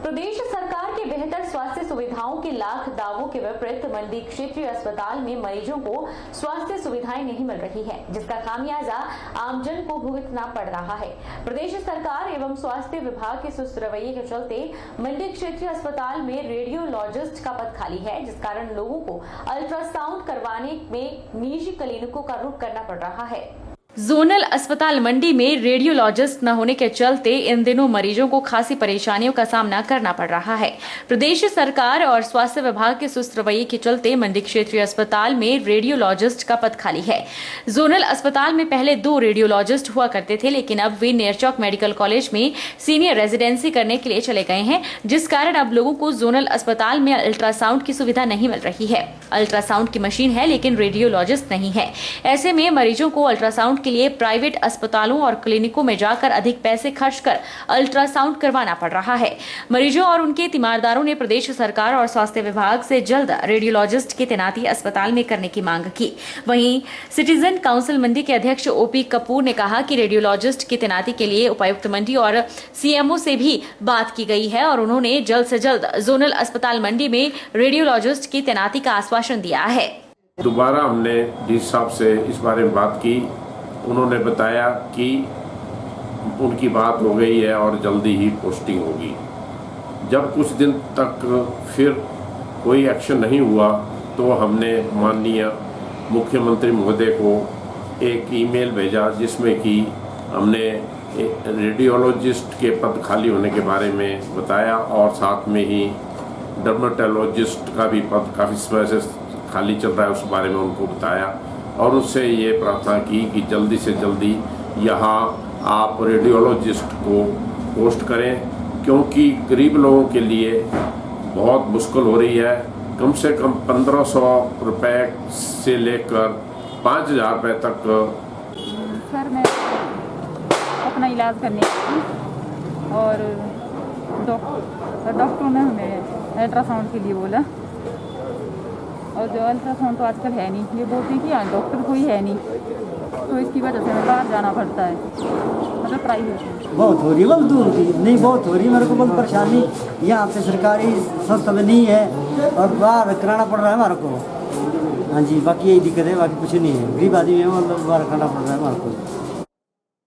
प्रदेश सरकार के बेहतर स्वास्थ्य सुविधाओं के लाख दावों के विपरीत मंडी क्षेत्रीय अस्पताल में मरीजों को स्वास्थ्य सुविधाएं नहीं मिल रही हैं, जिसका खामियाजा आमजन को भुगतना पड़ रहा है। प्रदेश सरकार एवं स्वास्थ्य विभाग के सुस्त रवैये के चलते मंडी क्षेत्रीय अस्पताल में रेडियोलॉजिस्ट का पद खाली है, जिस कारण लोगों को अल्ट्रासाउंड करवाने में निजी क्लिनिकों का रुख करना पड़ रहा है। जोनल अस्पताल मंडी में रेडियोलॉजिस्ट न होने के चलते इन दिनों मरीजों को खासी परेशानियों का सामना करना पड़ रहा है। प्रदेश सरकार और स्वास्थ्य विभाग के सुस्त रवैये के चलते मंडी क्षेत्रीय अस्पताल में रेडियोलॉजिस्ट का पद खाली है। जोनल अस्पताल में पहले 2 रेडियोलॉजिस्ट हुआ करते थे, लेकिन अब वे नेरचौक मेडिकल कॉलेज में सीनियर रेजिडेंसी करने के लिए चले गए हैं, जिस कारण अब लोगों को जोनल अस्पताल में अल्ट्रासाउंड की सुविधा नहीं मिल रही है। अल्ट्रासाउंड की मशीन है, लेकिन रेडियोलॉजिस्ट नहीं है। ऐसे में मरीजों को अल्ट्रासाउंड के लिए प्राइवेट अस्पतालों और क्लिनिकों में जाकर अधिक पैसे खर्च कर अल्ट्रासाउंड करवाना पड़ रहा है। मरीजों और उनके तीमारदारों ने प्रदेश सरकार और स्वास्थ्य विभाग से जल्द रेडियोलॉजिस्ट की तैनाती अस्पताल में करने की मांग की। वहीं सिटीजन काउंसिल मंडी के अध्यक्ष ओपी कपूर ने कहा कि रेडियोलॉजिस्ट की तैनाती के लिए उपायुक्त मंडी और सीएमओ से भी बात की गई है और उन्होंने जल्द से जल्द जोनल अस्पताल मंडी में रेडियोलॉजिस्ट की तैनाती का आश्वासन दिया है। दोबारा हमने डीसी साहब से इस बारे में बात की। उन्होंने बताया कि उनकी बात हो गई है और जल्दी ही पोस्टिंग होगी। जब कुछ दिन तक फिर कोई एक्शन नहीं हुआ तो हमने माननीय मुख्यमंत्री महोदय को एक ईमेल भेजा, जिसमें कि हमने रेडियोलॉजिस्ट के पद खाली होने के बारे में बताया और साथ में ही डर्मेटोलॉजिस्ट का भी पद काफ़ी समय से खाली चल रहा है, उस बारे में उनको बताया और उससे ये प्रार्थना की कि जल्दी से जल्दी यहाँ आप रेडियोलॉजिस्ट को पोस्ट करें, क्योंकि गरीब लोगों के लिए बहुत मुश्किल हो रही है। कम से कम 1500 रुपये से लेकर 5000 रुपये तक। सर मैं अपना इलाज करने गई और डॉक्टर ने हमें अल्ट्रासाउंड के लिए बोला, और जो अल्ट्रासाउंड तो आजकल है नहीं। ये बोलते हैं कि यहाँ डॉक्टर कोई है नहीं, तो इसकी वजह से हमें बाहर जाना पड़ता है, मतलब प्राइवेट। बहुत हो रही है, बहुत दूर की नहीं, बहुत हो रही है। मेरे को बहुत परेशानी यहाँ पे सरकारी संस्था में नहीं है और बाहर कराना पड़ रहा है हमारे को। हाँ जी, बाकी यही दिक्कत है, बाकी कुछ नहीं है। गरीब आदमी है, मतलब बाहर कराना पड़ रहा है हमारे को।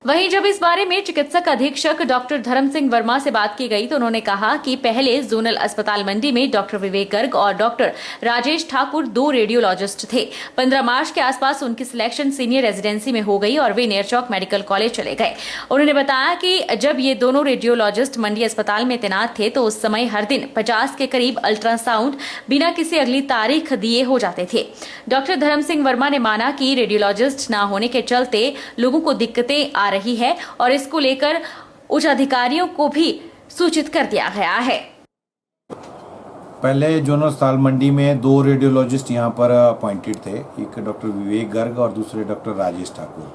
वहीं जब इस बारे में चिकित्सक अधीक्षक डॉक्टर धर्म सिंह वर्मा से बात की गई तो उन्होंने कहा कि पहले जोनल अस्पताल मंडी में डॉक्टर विवेक गर्ग और डॉक्टर राजेश ठाकुर 2 रेडियोलॉजिस्ट थे। 15 मार्च के आसपास उनकी सिलेक्शन सीनियर रेजिडेंसी में हो गई और वे नेरचौक मेडिकल कॉलेज चले गए। उन्होंने बताया कि जब ये दोनों रेडियोलॉजिस्ट मंडी अस्पताल में तैनात थे तो उस समय हर दिन 50 के करीब अल्ट्रासाउंड बिना किसी अगली तारीख दिए हो जाते थे। डॉक्टर धर्म सिंह वर्मा ने माना कि रेडियोलॉजिस्ट न होने के चलते लोगों को दिक्कतें आ रही है और इसको लेकर उच्च अधिकारियों को भी सूचित कर दिया गया है। पहले जोनल अस्पताल मंडी में 2 रेडियोलॉजिस्ट यहाँ पर अपॉइंटेड थे, एक डॉक्टर विवेक गर्ग और दूसरे डॉक्टर राजेश ठाकुर।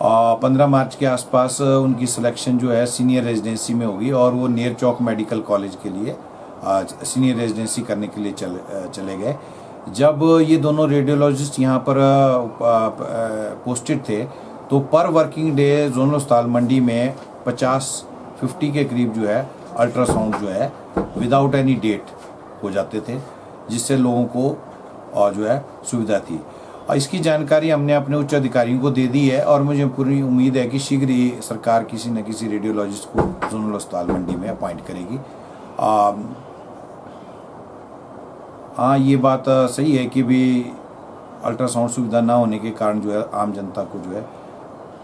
और 15 मार्च के आसपास उनकी सिलेक्शन जो है सीनियर रेजिडेंसी में होगी और वो नेरचौक मेडिकल कॉलेज के लिए सीनियर रेजिडेंसी करने के लिए चले गए। जब ये दोनों रेडियोलॉजिस्ट यहाँ पर पोस्टेड थे तो पर वर्किंग डे जोनल अस्पताल मंडी में 50 के करीब जो है अल्ट्रासाउंड जो है विदाउट एनी डेट हो जाते थे, जिससे लोगों को जो है सुविधा थी। और इसकी जानकारी हमने अपने उच्च अधिकारियों को दे दी है और मुझे पूरी उम्मीद है कि शीघ्र ही सरकार किसी न किसी रेडियोलॉजिस्ट को जोनल अस्पताल मंडी में अपॉइंट करेगी। हाँ, ये बात सही है कि भी अल्ट्रासाउंड सुविधा ना होने के कारण जो है आम जनता को जो है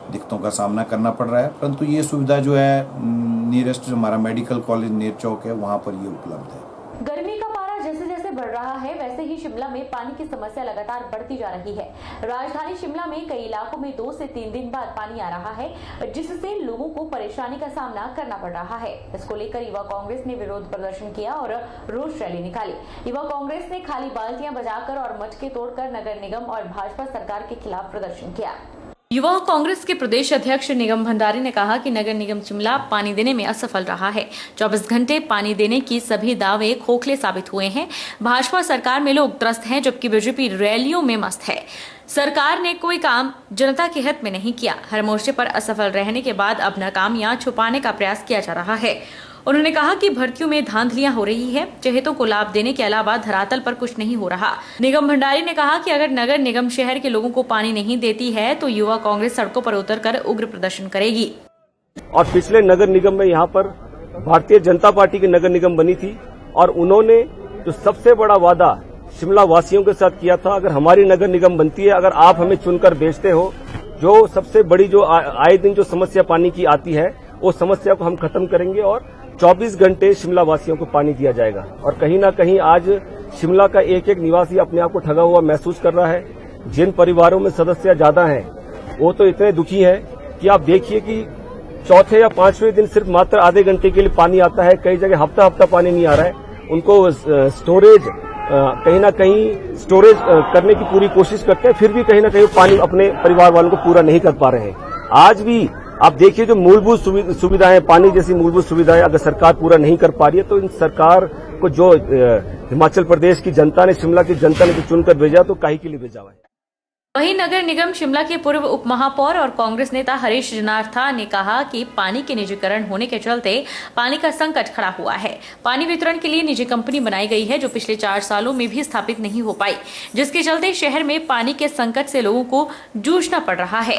दिक्कतों का सामना करना पड़ रहा है, परंतु ये सुविधा जो है नियरेस्ट हमारा मेडिकल कॉलेज नेरचौक है, वहाँ पर ये उपलब्ध है। गर्मी का पारा जैसे जैसे बढ़ रहा है वैसे ही शिमला में पानी की समस्या लगातार बढ़ती जा रही है। राजधानी शिमला में कई इलाकों में 2 से 3 दिन बाद पानी आ रहा है, जिससे लोगों को परेशानी का सामना करना पड़ रहा है। इसको लेकर युवा कांग्रेस ने विरोध प्रदर्शन किया और रोष रैली निकाली। युवा कांग्रेस ने खाली बाल्टियां बजाकर और मटके तोड़कर नगर निगम और भाजपा सरकार के खिलाफ प्रदर्शन किया। युवा कांग्रेस के प्रदेश अध्यक्ष निगम भंडारी ने कहा कि नगर निगम शिमला पानी देने में असफल रहा है। 24 घंटे पानी देने की सभी दावे खोखले साबित हुए हैं। भाजपा सरकार में लोग त्रस्त हैं, जबकि बीजेपी रैलियों में मस्त है। सरकार ने कोई काम जनता के हित में नहीं किया। हर मोर्चे पर असफल रहने के बाद अब नाकामियां छुपाने का प्रयास किया जा रहा है। उन्होंने कहा कि भर्तियों में धांधलियां हो रही है। चहेतों को लाभ देने के अलावा धरातल पर कुछ नहीं हो रहा। निगम भंडारी ने कहा कि अगर नगर निगम शहर के लोगों को पानी नहीं देती है तो युवा कांग्रेस सड़कों पर उतरकर उग्र प्रदर्शन करेगी। और पिछले नगर निगम में यहाँ पर भारतीय जनता पार्टी की नगर निगम बनी थी और उन्होंने जो सबसे बड़ा वादा शिमला वासियों के साथ किया था, अगर हमारी नगर निगम बनती है, अगर आप हमें चुनकर भेजते हो, जो सबसे बड़ी जो आए दिन जो समस्या पानी की आती है वो समस्या को हम खत्म करेंगे और 24 घंटे शिमला वासियों को पानी दिया जाएगा। और कहीं ना कहीं आज शिमला का एक एक निवासी अपने आप को ठगा हुआ महसूस कर रहा है। जिन परिवारों में सदस्य ज्यादा हैं वो तो इतने दुखी हैं कि आप देखिए कि चौथे या पांचवें दिन सिर्फ मात्र आधे घंटे के लिए पानी आता है। कई जगह हफ्ता हफ्ता पानी नहीं आ रहा है। उनको स्टोरेज कहीं ना कहीं स्टोरेज करने की पूरी कोशिश करते हैं, फिर भी कहीं ना कहीं पानी अपने परिवार वालों को पूरा नहीं कर पा रहे हैं। आज भी आप देखिए जो मूलभूत सुविधाएं, पानी जैसी मूलभूत सुविधाएं अगर सरकार पूरा नहीं कर पा रही है तो इन सरकार को जो हिमाचल प्रदेश की जनता ने, शिमला की जनता ने जो चुनकर भेजा तो काहे के लिए भेजा है। वहीं नगर निगम शिमला के पूर्व उप महापौर और कांग्रेस नेता हरीश जनार्था ने कहा कि पानी के निजीकरण होने के चलते पानी का संकट खड़ा हुआ है। पानी वितरण के लिए निजी कंपनी बनाई गई है जो पिछले 4 सालों में भी स्थापित नहीं हो पाई, जिसके चलते शहर में पानी के संकट से लोगों को जूझना पड़ रहा है।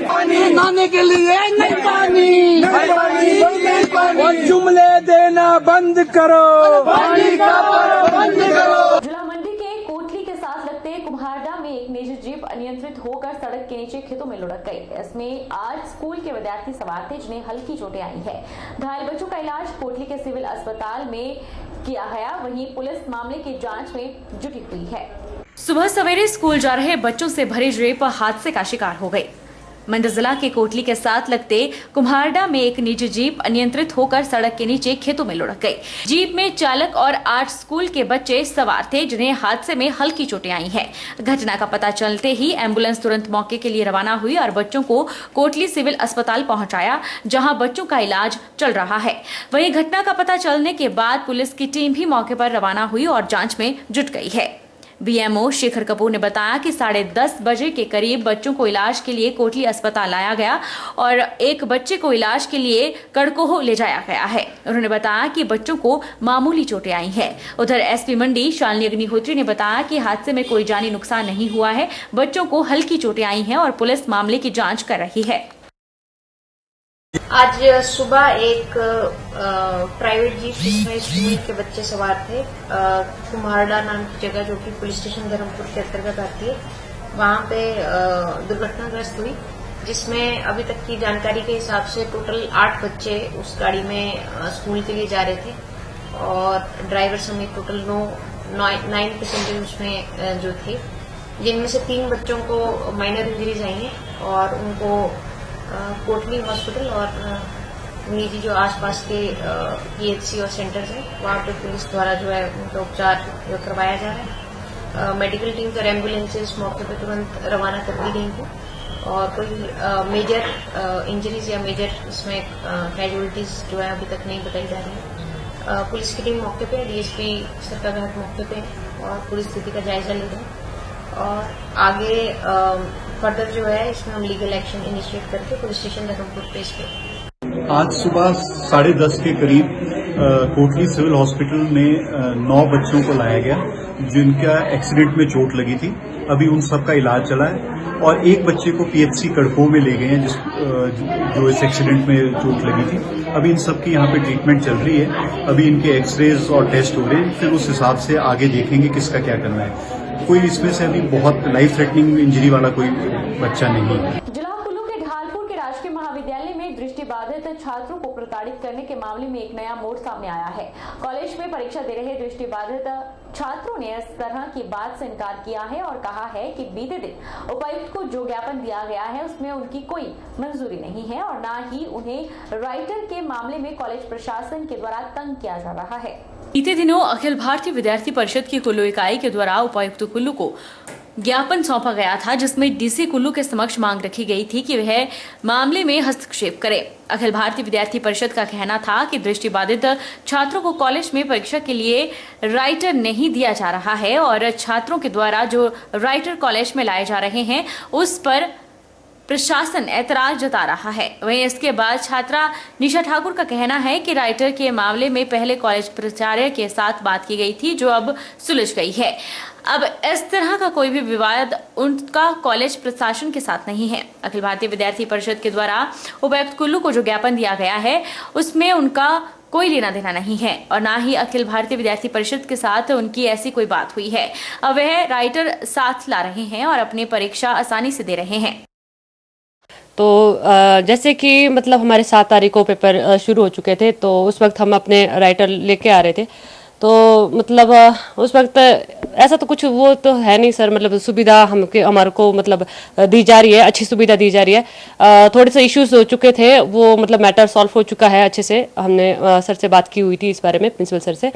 पानी नहाने के लिए नहीं पानी, और जुमले देना बंद करो, पानी का बंद करो। जुला मंडी के कोटली के साथ लगते कुम्हारडा में एक निजी जीप अनियंत्रित होकर सड़क के नीचे खेतों में लुढ़क गई। इसमें 8 स्कूल के विद्यार्थी सवार थे जिन्हें हल्की चोटें आई है। घायल बच्चों का इलाज कोटली के सिविल अस्पताल में किया गया। वहीं पुलिस मामले की जांच में जुटी हुई है। सुबह सवेरे स्कूल जा रहे बच्चों से भरी जीप हादसे का शिकार हो गई। मंडी जिला के कोटली के साथ लगते कुम्हारडा में एक निजी जीप अनियंत्रित होकर सड़क के नीचे खेतों में लुढ़क गई। जीप में चालक और 8 स्कूल के बच्चे सवार थे जिन्हें हादसे में हल्की चोटें आई हैं। घटना का पता चलते ही एम्बुलेंस तुरंत मौके के लिए रवाना हुई और बच्चों को कोटली सिविल अस्पताल पहुंचाया, जहां बच्चों का इलाज चल रहा है। वहीं घटना का पता चलने के बाद पुलिस की टीम भी मौके पर रवाना हुई और जांच में जुट गई है। बीएमओ शेखर कपूर ने बताया कि 10:30 बजे के करीब बच्चों को इलाज के लिए कोटली अस्पताल लाया गया और एक बच्चे को इलाज के लिए कड़कोह ले जाया गया है। उन्होंने बताया कि बच्चों को मामूली चोटें आई हैं। उधर एसपी मंडी शालिनी अग्निहोत्री ने बताया कि हादसे में कोई जानी नुकसान नहीं हुआ है। बच्चों को हल्की चोटें आई हैं और पुलिस मामले की जांच कर रही है। आज सुबह एक प्राइवेट जीप जिसमें स्कूल के बच्चे सवार थे, कुम्हारडा नाम की जगह जो कि पुलिस स्टेशन धर्मपुर के अंतर्गत आती है, वहां पे दुर्घटनाग्रस्त हुई, जिसमें अभी तक की जानकारी के हिसाब से टोटल 8 बच्चे उस गाड़ी में स्कूल के लिए जा रहे थे और ड्राइवर समेत टोटल 9 पैसेंजर उसमें जो थे, जिनमें से 3 बच्चों को माइनर इंजरीज आई हैं और उनको कोटली हॉस्पिटल और निजी जो आसपास के पीएचसी और सेंटर्स हैं वहाँ पे पुलिस द्वारा जो है उनका उपचार करवाया जा रहा है। मेडिकल टीम्स और एम्बुलेंसेस मौके पे तुरंत रवाना कर दी गई थी और कोई मेजर इंजरीज या मेजर इसमें कैजुअलिटीज जो है अभी तक नहीं बताई जा रही है। पुलिस की टीम मौके पे, डीएसपी सरकाघाट मौके पे और पूरी स्थिति का जायजा ले रहे हैं और आगे फर्दर जो है इसमें हम लीगल एक्शन इनिशिएट करके पुलिस स्टेशन धर्मपुर पेश करें। आज सुबह 10:30 के करीब कोटली सिविल हॉस्पिटल में 9 बच्चों को लाया गया जिनका एक्सीडेंट में चोट लगी थी। अभी उन सब का इलाज चला है और एक बच्चे को पीएचसी कड़कोह में ले गए हैं जो इस एक्सीडेंट में चोट लगी थी। अभी इन सब की यहाँ पे ट्रीटमेंट चल रही है। अभी इनके एक्सरेज और टेस्ट हो रहे हैं, फिर उस हिसाब से आगे देखेंगे किसका क्या करना है। कोई इसमें से अभी बहुत लाइफ थ्रेटनिंग इंजरी वाला कोई बच्चा नहीं है। जिला कुल्लू के ढालपुर के राजकीय महाविद्यालय में दृष्टिबाधित छात्रों को प्रताड़ित करने के मामले में एक नया मोड़ सामने आया है। कॉलेज में परीक्षा दे रहे दृष्टिबाधित छात्रों ने इस तरह की बात से इनकार किया है और कहा है कि बीते दिन उपायुक्त को जो ज्ञापन दिया गया है उसमें उनकी कोई मंजूरी नहीं है और न ही उन्हें राइटर के मामले में कॉलेज प्रशासन के द्वारा तंग किया जा रहा है। बीते दिनों अखिल भारतीय विद्यार्थी परिषद की कुल्लू इकाई के द्वारा उपायुक्त कुल्लू को ज्ञापन सौंपा गया था, जिसमें डीसी कुल्लू के समक्ष मांग रखी गई थी कि वह मामले में हस्तक्षेप करे। अखिल भारतीय विद्यार्थी परिषद का कहना था कि दृष्टिबाधित छात्रों को कॉलेज में परीक्षा के लिए राइटर नहीं दिया जा रहा है और छात्रों के द्वारा जो राइटर कॉलेज में लाए जा रहे हैं उस पर प्रशासन ऐतराज जता रहा है। वहीं इसके बाद छात्रा निशा ठाकुर का कहना है कि राइटर के मामले में पहले कॉलेज प्राचार्य के साथ बात की गई थी, जो अब सुलझ गई है। अब इस तरह का कोई भी विवाद उनका कॉलेज प्रशासन के साथ नहीं है। अखिल भारतीय विद्यार्थी परिषद के द्वारा उपायुक्त कुल्लू को जो ज्ञापन दिया गया है उसमें उनका कोई लेना देना नहीं है और ना ही अखिल भारतीय विद्यार्थी परिषद के साथ उनकी ऐसी कोई बात हुई है। अब वह राइटर साथ ला रहे हैं और अपनी परीक्षा आसानी से दे रहे हैं। तो जैसे कि मतलब हमारे 7 तारीख को पेपर शुरू हो चुके थे, तो उस वक्त हम अपने राइटर लेके आ रहे थे। तो मतलब उस वक्त ऐसा तो कुछ वो तो है नहीं सर, मतलब सुविधा हमारे को मतलब दी जा रही है, अच्छी सुविधा दी जा रही है। थोड़े से इश्यूज हो चुके थे, वो मतलब मैटर सॉल्व हो चुका है अच्छे से। हमने सर से बात की हुई थी इस बारे में, प्रिंसिपल सर से,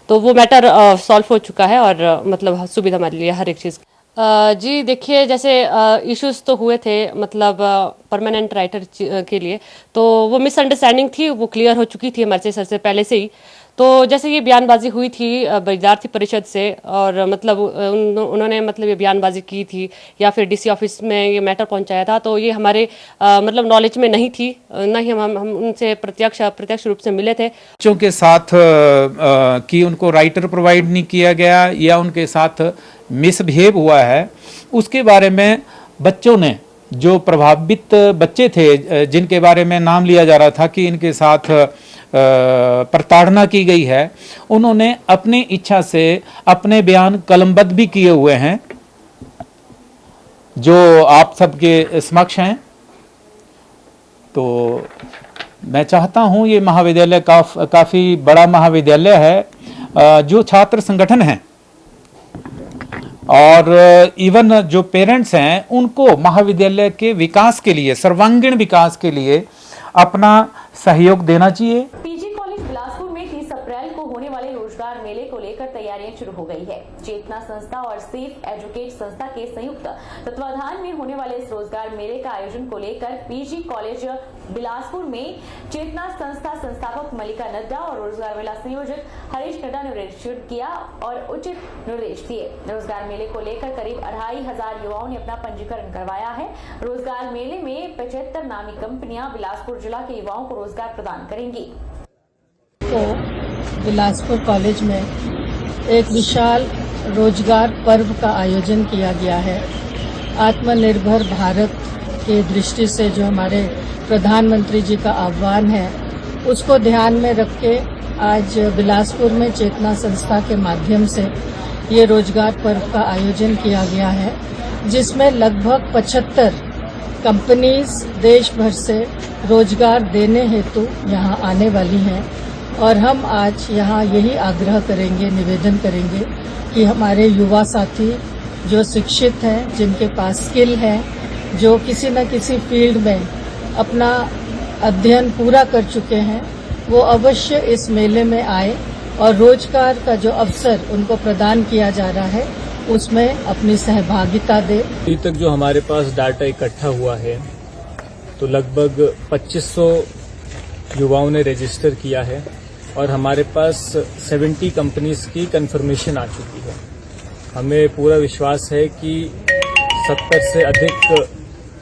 तो वो मैटर सॉल्व हो चुका है और मतलब सुविधा हमारे लिए हर एक चीज़। जी देखिए, जैसे इश्यूज तो हुए थे मतलब परमानेंट राइटर के लिए, तो वो मिसअंडरस्टैंडिंग थी, वो क्लियर हो चुकी थी हमारे सर से पहले से ही। तो जैसे ये बयानबाजी हुई थी विद्यार्थी परिषद से और मतलब उन्होंने मतलब ये बयानबाजी की थी या फिर डीसी ऑफिस में ये मैटर पहुंचाया था, तो ये हमारे मतलब नॉलेज में नहीं थी, ना ही हम उनसे प्रत्यक्ष रूप से मिले थे। बच्चों के साथ कि उनको राइटर प्रोवाइड नहीं किया गया या उनके साथ मिसबिहेव हुआ है, उसके बारे में बच्चों ने, जो प्रभावित बच्चे थे जिनके बारे में नाम लिया जा रहा था कि इनके साथ प्रताड़ना की गई है, उन्होंने अपनी इच्छा से अपने बयान कलमबद्ध भी किए हुए हैं, जो आप सबके समक्ष हैं। तो मैं चाहता हूं, ये महाविद्यालय काफ़ी बड़ा महाविद्यालय है, जो छात्र संगठन हैं और इवन जो पेरेंट्स हैं, उनको महाविद्यालय के विकास के लिए, सर्वांगीण विकास के लिए अपना सहयोग देना चाहिए। पीजी कॉलेज बिलासपुर में 30 अप्रैल को होने वाले रोजगार मेले को लेकर तैयारियां शुरू हो गई है। चेतना संस्था और सेफ एजुकेट संस्था के संयुक्त तत्वाधान में होने वाले इस रोजगार मेले का आयोजन को लेकर पीजी कॉलेज बिलासपुर में चेतना संस्था संस्थापक मल्लिका नड्डा और रोजगार मेला संयोजक हरीश नड्डा ने निरीक्षण किया और उचित निर्देश दिए। रोजगार मेले को लेकर करीब 2500 युवाओं ने अपना पंजीकरण करवाया है। रोजगार मेले में 75 नामी कंपनियां बिलासपुर जिला के युवाओं को रोजगार प्रदान करेंगी। तो बिलासपुर कॉलेज में एक विशाल रोजगार पर्व का आयोजन किया गया है। आत्मनिर्भर भारत की दृष्टि से जो हमारे प्रधानमंत्री जी का आह्वान है, उसको ध्यान में रख के आज बिलासपुर में चेतना संस्था के माध्यम से ये रोजगार पर्व का आयोजन किया गया है, जिसमें लगभग 75 कंपनीज देश भर से रोजगार देने हेतु यहाँ आने वाली हैं। और हम आज यहाँ यही आग्रह करेंगे, निवेदन करेंगे कि हमारे युवा साथी जो शिक्षित हैं, जिनके पास स्किल है, जो किसी न किसी फील्ड में अपना अध्ययन पूरा कर चुके हैं, वो अवश्य इस मेले में आए और रोजगार का जो अवसर उनको प्रदान किया जा रहा है उसमें अपनी सहभागिता दे। अभी तक जो हमारे पास डाटा इकट्ठा हुआ है, तो लगभग 2500 युवाओं ने रजिस्टर किया है और हमारे पास 70 कंपनीज की कंफर्मेशन आ चुकी है। हमें पूरा विश्वास है कि 70 से अधिक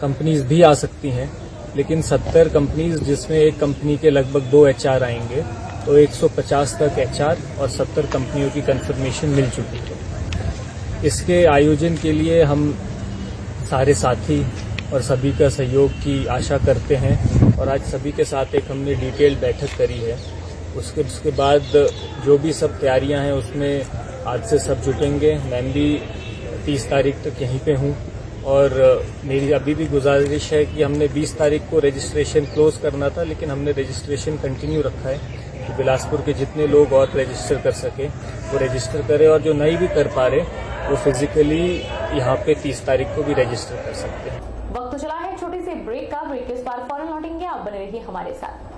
कंपनीज भी आ सकती हैं, लेकिन 70 कंपनीज जिसमें एक कंपनी के लगभग 2 HR आएंगे, तो 150 तक HR और 70 कंपनियों की कंफर्मेशन मिल चुकी है। इसके आयोजन के लिए हम सारे साथी और सभी का सहयोग की आशा करते हैं और आज सभी के साथ एक हमने डिटेल बैठक करी है। उसके बाद जो भी सब तैयारियां हैं उसमें आज से सब जुटेंगे। मैं भी 30 तारीख तक यहीं पे हूँ और मेरी अभी भी गुजारिश है कि हमने 20 तारीख को रजिस्ट्रेशन क्लोज करना था, लेकिन हमने रजिस्ट्रेशन कंटिन्यू रखा है कि बिलासपुर के जितने लोग और रजिस्टर कर सके वो रजिस्टर करें और जो नहीं भी कर पा रहे वो फिजिकली यहाँ पे 30 तारीख को भी रजिस्टर कर सकते हैं। वक्त चला है छोटे से ब्रेक का। ब्रेक के इस बार फौरन लौटेंगे, आप बने रहिए हमारे साथ।